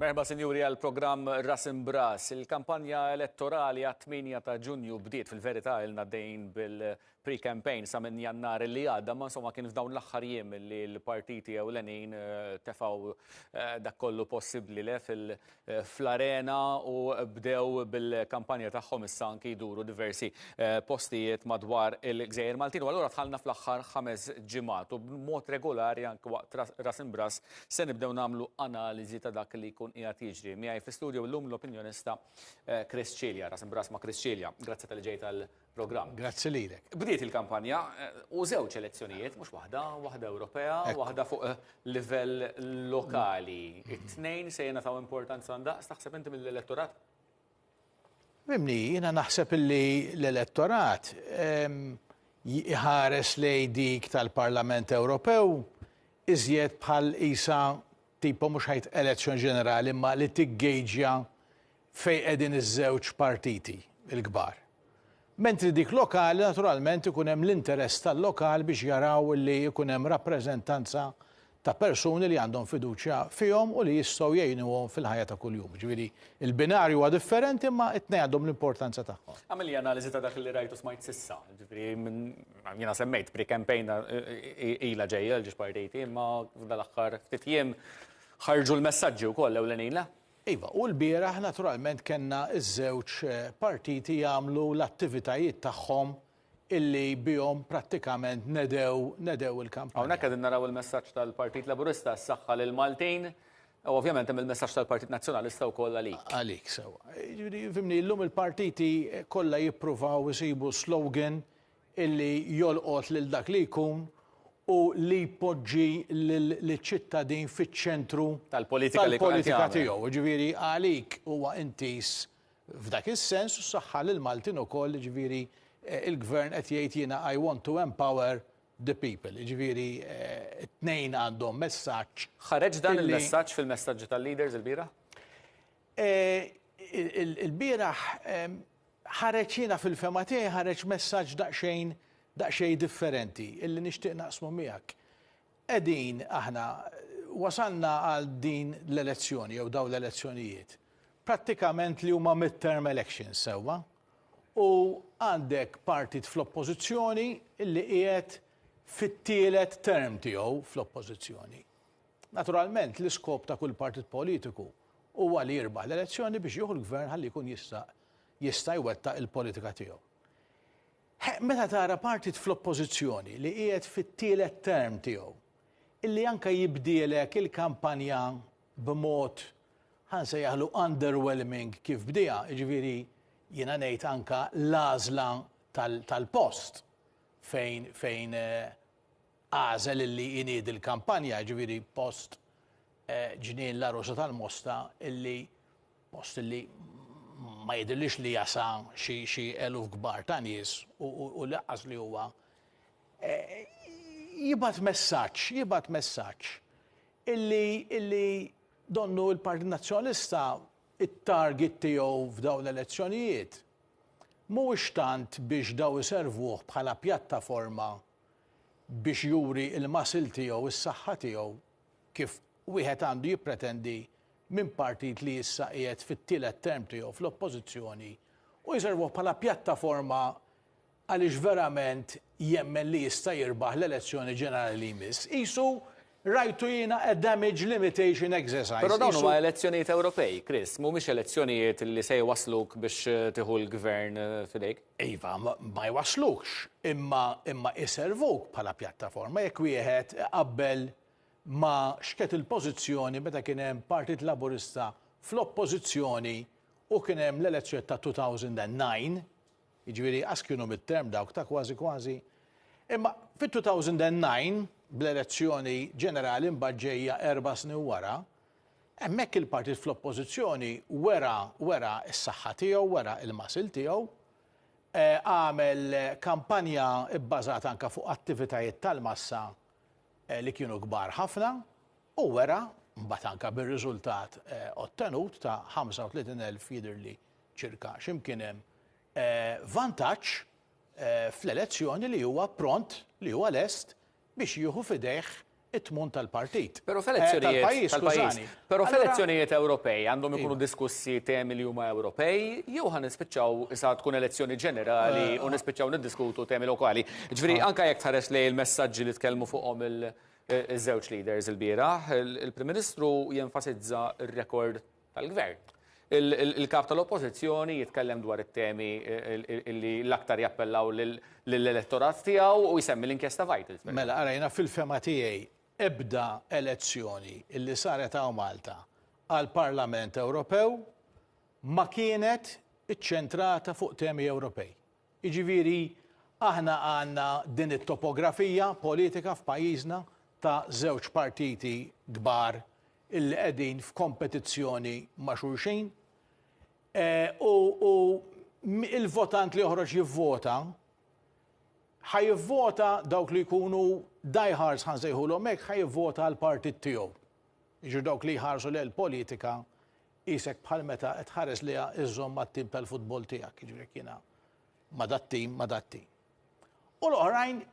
Merħba sinjuri għal programm Ras Imbras. Il-kampanja elettorali għat-8 ta' Ġunju bdiet fil-verità il-naddejn bil-pre-campaign sa' minn Jannar li għadda, ma insomma kien f'dawn l-aħħar jiem li l-partiti ewlenin tefaw dak kollu possibbli le fl-arena u bdew bil-kampanja tagħhom issa anki jduru diversi postijiet madwar il-Gżejjer Maltin. U allura tħallna fl-aħħar 5 ġimgħat u b'mod regolari anke waqt Ras Imbras se nibdew nagħmlu analiżi ta' dak li jkun qiegħed jiġri. Miegħi fl-istudju llum l-opinjonista Chris Cilja, Ras Imbras ma' Chris Cilja. Grazzi tal ġejt tal-programm. Grazzi lilek. Bdiet il-kampanja u żewġ elezzjonijiet, mhux waħda Ewropea, waħda fuq livell lokali. It-tnejn se jingħataw importanza ndaqs taħseb inti mill-elettorat? Fimni, jiena naħseb li l-elettorat iħares lejn dik tal-Parlament Ewropew iżjed bħal isa tipo mhux ħajt elezzjoni ġenerali imma li tiggejġja fejn qegħdin iż-żewġ partiti l-kbar. Mentri dik lokali naturalment ikun hemm l-interess tal-lokal biex jaraw li jkun hemm rappreżentanza ta' persuni li għandhom fiduċja fihom u li jistgħu jgħinuhom fil-ħajja ta' kuljum. Ġifieri il-binarju huwa differenti imma t-tnejn għandhom l-importanza tagħhom. Għamel li analiżi ta' dak li rajtu smajt sissa. Ġifieri jiena semmejt pre-campaign ilha ġejja l-ġiex partiti imma f'dal-aħħar ftit jiem ħarġu l-messaġġi wkoll ewlenin la? Iva, u l-bieraħ naturalment kellna iż-żewġ partiti jagħmlu l-attivitajiet tagħhom illi bihom prattikament nedew il-kampanja. Hawnhekk qegħdin naraw il-messaġġ tal-Partit Laburista s-saħħa lil Maltin, u ovvjament hemm il-messaġġ tal-Partit Nazzjonalista wkoll għalik. Għalik sewa. Fimni llum il-partiti kollha jippruvaw isibu slogan illi jolqot lil dak li jkun u li jpoġġi l-ċittadin fiċ-ċentru tal-politika tiegħu. Ġifieri għalik huwa intis f'dak is-sens u s-saħħa lil Maltin ukoll, ġifieri il-gvern qed jgħid jiena I want to empower the people. Ġifieri t-tnejn għandhom messaġġ. Ħareġ dan il-messaġġ fil-messaġġi tal-leaders il-bieraħ? Il-bieraħ ħareġ jiena fil-fema tiegħi ħareġ messaġġ daqsxejn differenti illi nixtieq naqsmu miegħek. Qegħdin aħna wasalna għal din l-elezzjoni jew dawn l-elezzjonijiet prattikament li huma mid-term elections sewwa u għandek partit fl-oppożizzjoni illi qiegħed fit-tielet term tiegħu fl-oppożizzjoni. Naturalment l-iskop ta' kull partit politiku huwa li jirbaħ l-elezzjoni biex jieħu l-gvern ħalli jkun jista' jwettaq il-politika tiegħu. Meta tara partit fl-oppożizzjoni li qiegħed fit-tielet term tiegħu illi anke jibdielek il-kampanja b'mod ħansejjaħlu underwhelming kif bdiha, jiġifieri jiena ngħid anke l-għażla tal-post fejn għażel illi jniedi l-kampanja, jiġifieri post ġnien l-Arosa tal-Mosta illi post illi ma jidhirlix li jasa xi eluf kbar ta' nies u laqqas li huwa jibgħat messaġġ illi donnu l-Partit Nazzjonalista it-target tiegħu f'dawn l-elezzjonijiet mhuwiex tant biex daw iservuh bħala pjattaforma biex juri l-masil tiegħu is-saħħa tiegħu kif wieħed għandu jippretendi minn partit li issa qiegħed fit-tielet term tiegħu fl-oppożizzjoni u jservuh bħala pjattaforma għaliex verament jemmen li jista' jirbaħ l-elezzjoni ġenerali li jmiss. Qisu rajtu jiena a damage limitation exercise. Però dawn huma elezzjonijiet Ewropej, Chris, mhumiex elezzjonijiet li se jwasluk biex tieħu l-gvern fidejk? Iva, ma jwaslukx, imma iservuk bħala pjattaforma jekk wieħed qabbel ma xket il-pożizzjoni meta kien hemm Partit Laburista fl-oppożizzjoni u kien hemm l-elezzjoni ta' 2009, jiġifieri qas kienu mid-term dawk ta' kważi. Imma fit-2009 bl-elezzjoni ġenerali mbagħad ġejja 4 snin wara, hemmhekk il-partit fl-oppożizzjoni wera s-saħħa tiegħu, wera l-masil tiegħu, għamel kampanja bbażata anke fuq attivitajiet tal-massa li kienu kbar ħafna u wera mbagħad anke bir-riżultat ottenut ta' 35,000 jidhirli ċirka x'imkien hemm vantaġġ fl-elezzjoni li huwa pront li huwa lest biex jieħu fidejh it-tmun tal-partit. Pero tal-pajjiż, skużani. Pero f'elezzjonijiet Ewropej għandhom ikunu diskussi temi li huma Ewropej, jew ħan nispiċċaw issa tkun elezzjoni ġenerali u nispiċċaw niddiskutu temi lokali. Ġifieri anke jekk tħares lej il-messaġġi li tkellmu fuqhom iż-żewġ leaders il-bieraħ, il-Prim Ministru jenfasizza r-rekord tal-Gvern. Il-kap tal-Oppożizzjoni jitkellem dwar it-temi li l-aktar jappellaw lill-elettorat tiegħu u jsemmi l-inkjesta Vital. Mela, arajna fil-fema tiegħi ebda elezzjoni illi saret hawn Malta għall-Parlament Ewropew ma kienet iċċentrata fuq temi Ewropej. Jiġifieri aħna għandna din it-topografija politika f'pajjiżna ta' żewġ partiti kbar illi qegħdin f'kompetizzjoni ma' xulxin. U il-votant li joħroġ jivvota, ħajivvota dawk li jkunu diehards ħanżejħulhom hekk ħajivvota għall-partit tiegħu. Jiġu dawk li jħarsu lejn politika isek bħal meta qed tħares liha iżżomm mat-tim tal-futbol tiegħek, jiġri jiena ma dat-tim, ma dat-tim. U l-oħrajn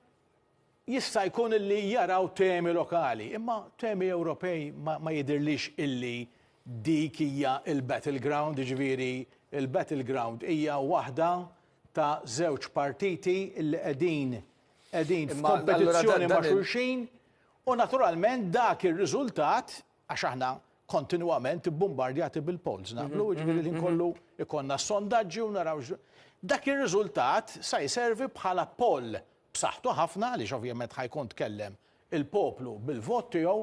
jista' jkun illi jaraw temi lokali, imma temi Ewropej ma jidirlix illi dik hija il-battleground, ġifieri il-battleground hija waħda ta' żewġ partiti li qegħdin f'kompetizzjoni ma' xulxin u naturalment dak ir-riżultat għax aħna kontinwament bombardjati bil-polls naqblu, ġifieri li nkollu ikonna sondaġġi u naraw dak ir-riżultat sa jservi bħala poll b'saħħtu ħafna għaliex ovvjament ħajkun tkellem il-poplu bil-vot tiegħu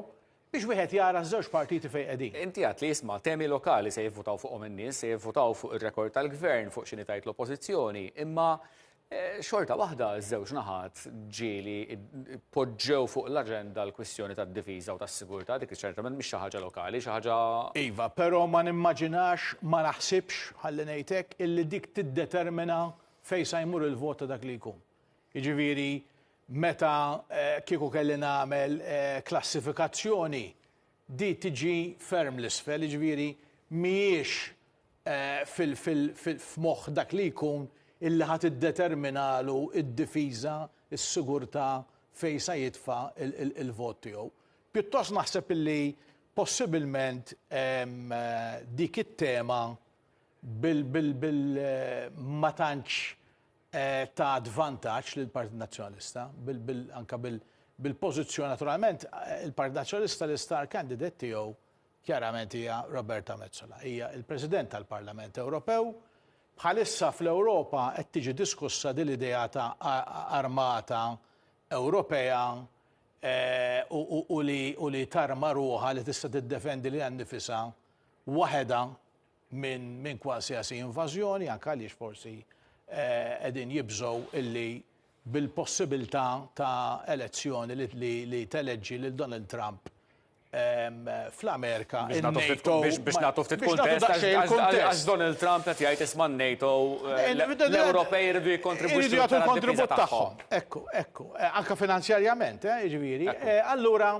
biex wieħed jara żewġ partiti fejn qegħdin. Inti għad li jisma' temi lokali se jivvutaw fuqhom in-nies, se jivvutaw fuq ir-rekord tal-Gvern fuq xi tajt l-Oppożizzjoni, imma xorta waħda ż-żewġ naħat ġieli poġġew fuq l-aġenda l-kwistjoni tad-difiża u tas-sigurtà dik ċertament mhix xi ħaġa lokali, xi ħaġa. Iva, però ma nimmaġinax, ma naħsibx ħalli ngħidlek illi dik tiddetermina fejn se jmur il-vot ta' dak li jkun. Jiġifieri meta kieku kelli nagħmel klassifikazzjoni di tiġi ferm l-isfel, jiġifieri mhijiex f'moħħ dak li jkun illi ħadd iddeterminalu id-difiża, is-sigurtà fejn se jitfa' il-vot tiegħu. Pjuttost naħseb illi possibilment dik it-tema ma tantx ta' advantaġġ lill Partit Nazzjonalista, anke bil-pożizzjoni naturalment, il-Partit Nazzjonalista l-istar candidate tiegħu chiarament hija Roberta Metsola. Hija il-President tal-Parlament Ewropew. Bħalissa fl-Ewropa qed tiġi diskussa din l-idea ta' armata Ewropea u li tarma ruħha li tista' tiddefendi li għannifisha waħedha minn kwasjasi invażjoni, anke għaliex forsi qegħdin jibżgħu illi bil-possibilità ta' elezzjoni li teleġġi lil Donald Trump fl-Amerika. Biex nagħtu ftit kuntest għax Donald Trump qed jgħid isma' NATO l-Ewropej iridu jikkontribwixxu l-kontribut tagħhom. Ekku, anke finanzjarjament, jiġifieri. Allura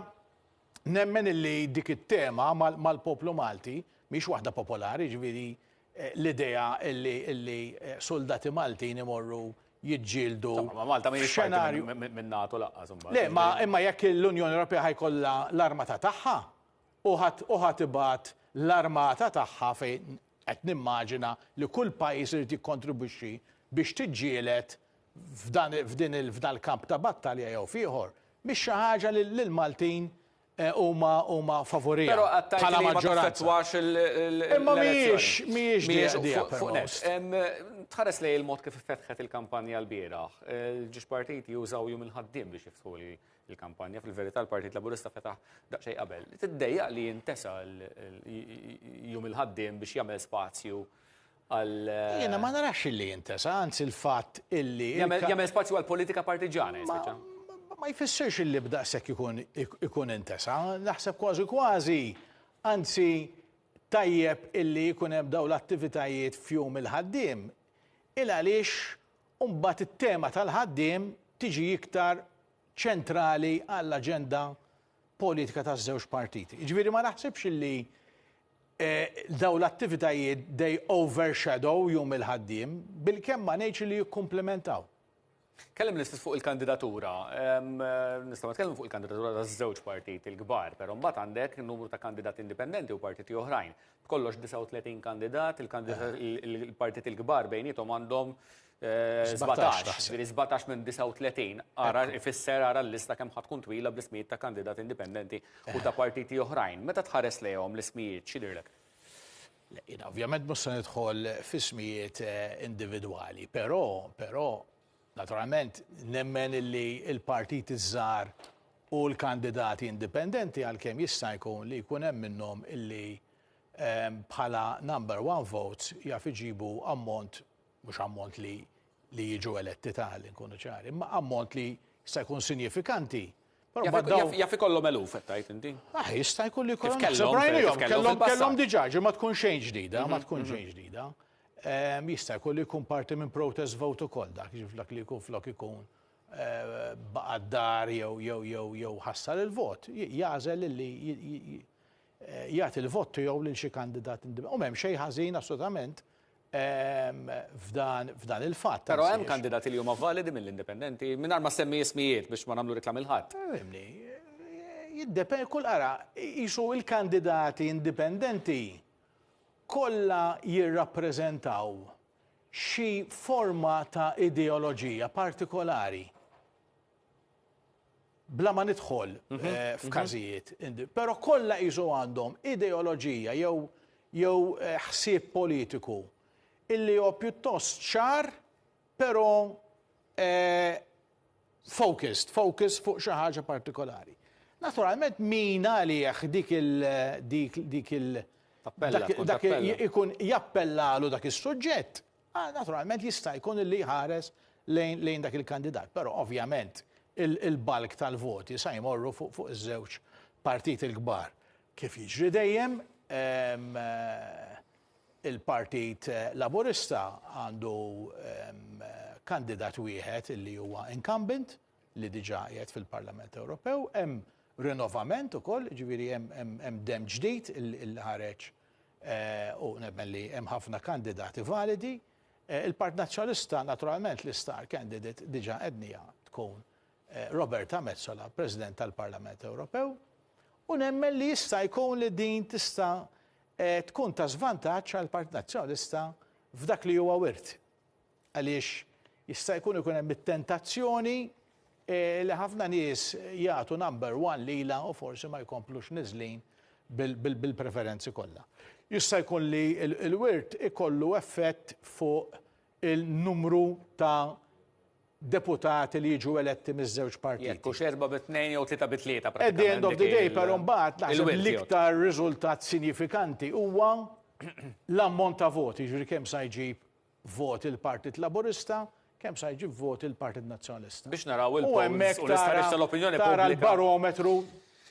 nemmen illi dik it-tema mal-poplu Malti mhix waħda popolari, jiġifieri l-idea illi soldati Maltin imorru jiġġieldu. Malta mhijiex parti minn NATO laqqas imbagħad. Le, imma jekk l-Unjoni Ewropea ħajkollha l-armata tagħha u ħadd ibagħat l-armata tagħha fejn qed nimmaġina li kull pajjiż irid jikkontribwixxi biex tiġġieled f'dan il-kamp ta' battalja jew fieħor mhix xi ħaġa lil Maltin huma favorija. Però għattajt li ma taffettwax imma mhijiex tħares li il-mod kif fetħet il-kampanja l-bieraħ. Ġiex partiti jużaw jum il-ħaddiem biex jiftħu il-kampanja. Fil-verità l-Partit Laburista fetaħ daqsxejn qabel. Tiddejjaq li jintesa jum il-ħaddiem biex jagħmel spazju għal. Jiena ma narax li jintesa, anzi il-fatt illi. Jagħmel spazju għal politika partiġana, ma jfissirx illi b'daqshekk ikun intesa. Naħseb kważi, anzi tajjeb illi jkun hemm dawn l-attivitajiet f'jum il-ħaddiem il għaliex mbagħad it-tema tal-ħaddiem tiġi iktar ċentrali għall-aġenda politika taż-żewġ partiti. Jiġifieri ma naħsibx illi dawn l-attivitajiet they overshadow jum il-ħaddiem bilkemm ma ngħidx li jikkumplementaw. Kellim l-istis fuq il-kandidatura. Nistgħu nitkellmu fuq il-kandidatura ta' żewġ partiti l-kbar, però mbagħad għandek numru ta' kandidati indipendenti u partiti oħrajn. Kollox 39 kandidat, il-partiti l-kbar bejnietom għandhom 17 minn 39. Ara ifisser ara l-lista kemm ħatkun twila bl-ismijiet ta' kandidati indipendenti u ta' partiti oħrajn. Meta tħares lejhom l-ismijiet x'idhirlek? Ovvjament mhux se nidħol f'ismijiet individwali, però naturalment nemmen illi il-partiti żgħar u l-kandidati indipendenti għalkemm jista' jkun li jkun hemm minnhom illi bħala number one votes jaf iġibu ammont, mhux ammont li jiġu eletti tali nkunu ċari, imma ammont li jista' jkun sinifikanti. Jaf ikollhom eluf tajt inti? Jista' jkun li jkollhom kellhom diġà ma tkun xejn ġdida, ma tkun xejn ġdida. Jista' jkun li jkun parti minn protest vote ukoll dak li jkun flok ikun baqaddar jew ħassar il-vot. Jażel li jagħti il-vot tiegħu lil xi kandidat indipendenti. U m'hemm xejn ħażin assolutament f'dan il-fatt. Però hemm kandidati li huma validi mill-indipendenti mingħajr ma semmi ismijiet biex ma nagħmlu reklam il-ħadd. Jiddependi kull ara jisu il-kandidati indipendenti kollha jirrappreżentaw xi forma ta' ideoloġija partikolari. Bla ma nidħol f'każijiet, però kollha jisu għandhom ideoloġija jew ħsieb politiku illi huwa pjuttost ċar, però focused fuq xi ħaġa partikolari. Naturalment min għalih dik ikun jappellalu dak is-suġġett, naturalment jista' jkun illi ħares lejn dak il-kandidat, però ovvjament il-balk tal-voti sa jmorru fuq iż-żewġ partiti l-kbar. Kif jiġri dejjem il-Partit Laburista għandu kandidat wieħed illi huwa incumbent li diġà qiegħed fil-Parlament Ewropew, hemm rinnovament ukoll, ġifieri hemm dem ġdid il-ħareġ u nemmen li hemm ħafna kandidati validi. Il-Partit Nazzjonalista naturalment l-istar candidate diġà qednija tkun Roberta Metsola, President tal-Parlament Ewropew, u nemmen li jista' jkun li din tista' tkun ta' żvantaġġ għall Partit Nazzjonalista f'dak li huwa wirt. Għaliex jista' jkun hemm it-tentazzjoni li ħafna nies jagħtu number one lilha u forsi ma jkomplux niżlin bil-preferenzi kollha. Jista' jkun li l-wirt ikollu effett fuq il-numru ta' deputati li jiġu eletti miż-żewġ partiti. Jekk hux 4-2 jew 3-3 pratikament. At the end of the day, però mbagħad naħseb l-iktar riżultat sinifikanti huwa l-ammont ta' voti, jiġri kemm sa jġib vot il-Partit Laburista, kemm sa jġib vot il-Partit Nazzjonalista. Biex naraw il-polls u l-istarix tal-opinjoni pubblika. Tara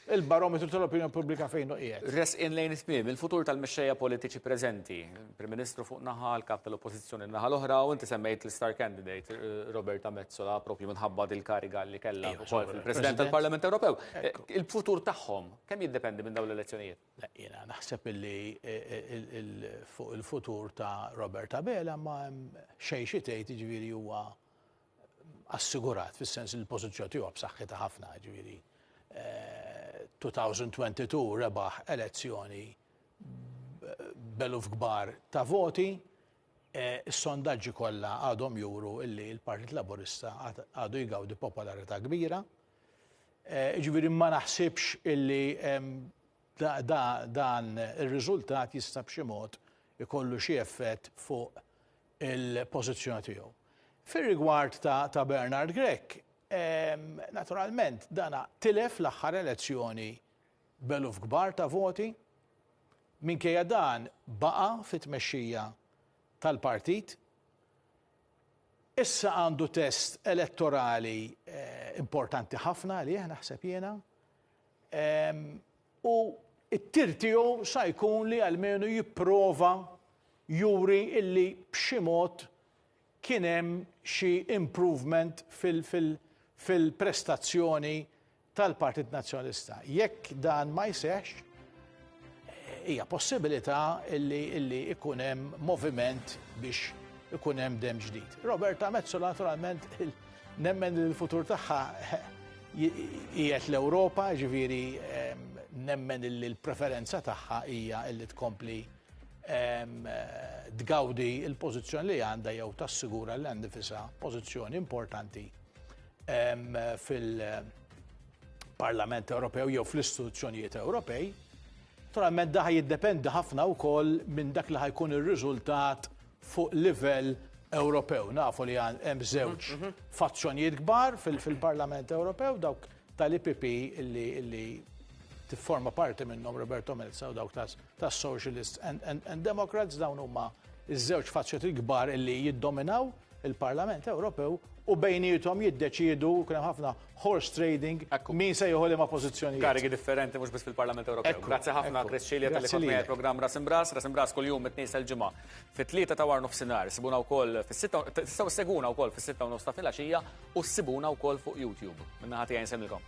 il-barometru tal-opinjoni pubblika fejn qiegħed. Resqin lejn ismiem, il-futur tal-mexxejja politiċi preżenti, Prim-Ministru fuq naħa, l-kap tal-Oppożizzjoni naħa l-oħra, u inti semmejt l-star candidate Roberta Metsola propju minħabba il-kariga li kellha fil-President tal-Parlament Ewropew. Il-futur tagħhom kemm jiddependi minn dawn l-elezzjonijiet? Jiena naħseb illi fuq il-futur ta' Roberta Bela ma hemm xejn xi tgħid jiġifieri huwa assigurat fis-sens il-pożizzjoni tiegħu b'saħħitha ħafna jiġifieri. 2022 rebaħ elezzjoni beluf kbar ta' voti, is-sondaġġi kollha għadhom juru illi l-Partit Laburista għadu jgawdi popolarità kbira. Ġifieri ma naħsibx illi dan ir-riżultat jista' b'xi mod ikollu xi effett fuq il-pożizzjoni tiegħu. Fir-rigward ta' Bernard Grech, naturalment dana tilef l-aħħar elezzjoni beluf kbar ta' voti, minkejja dan baqa' fit-tmexxija tal-partit. Issa għandu test elettorali importanti ħafna li naħseb jiena. U it-tir tiegħu sa jkun li almenu jipprova juri illi b'xi mod kien hemm xi improvement fil-prestazzjoni tal-Partit Nazzjonalista. Jekk dan ma jseħħx, hija possibilità illi ikun hemm moviment biex ikun hemm dem ġdid. Roberta Metsola naturalment nemmen li l-futur tagħha qiegħed l-Ewropa, ġifieri nemmen li l-preferenza tagħha hija li tkompli tgawdi l-pożizzjoni li għandha jew tassigura li għandha nifisha pożizzjoni importanti fil-Parlament Ewropew jew fl-istituzzjonijiet Ewropej. Naturalment da jiddependi ħafna wkoll minn dak li ħajkun ir-riżultat fuq livell Ewropew. Nafu li hemm żewġ fazzjonijiet kbar fil-Parlament Ewropew, dawk tal-IPP illi tifforma parti minnhom Roberto Melza u dawk tas-Socialists and Democrats, dawn huma iż-żewġ fazzjonijiet kbar illi jiddominaw il-Parlament Ewropew u bejnietom jiddeċiedu kien hemm ħafna horse trading min se joħol ma' pożizzjonijiet. Karigi differenti mhux biss fil-Parlament Ewropew. Grazzi ħafna Chris Xilja tal-li kont programm Ras Imbras kuljum mit-tnejn tal-ġimgħa fit-3 ta' war nofsinhar. Sibuna wkoll tistgħu seguna wkoll fis-6 u nofs ta' filgħaxija u ssibuna wkoll fuq YouTube. Minna ħati għajn semilkom.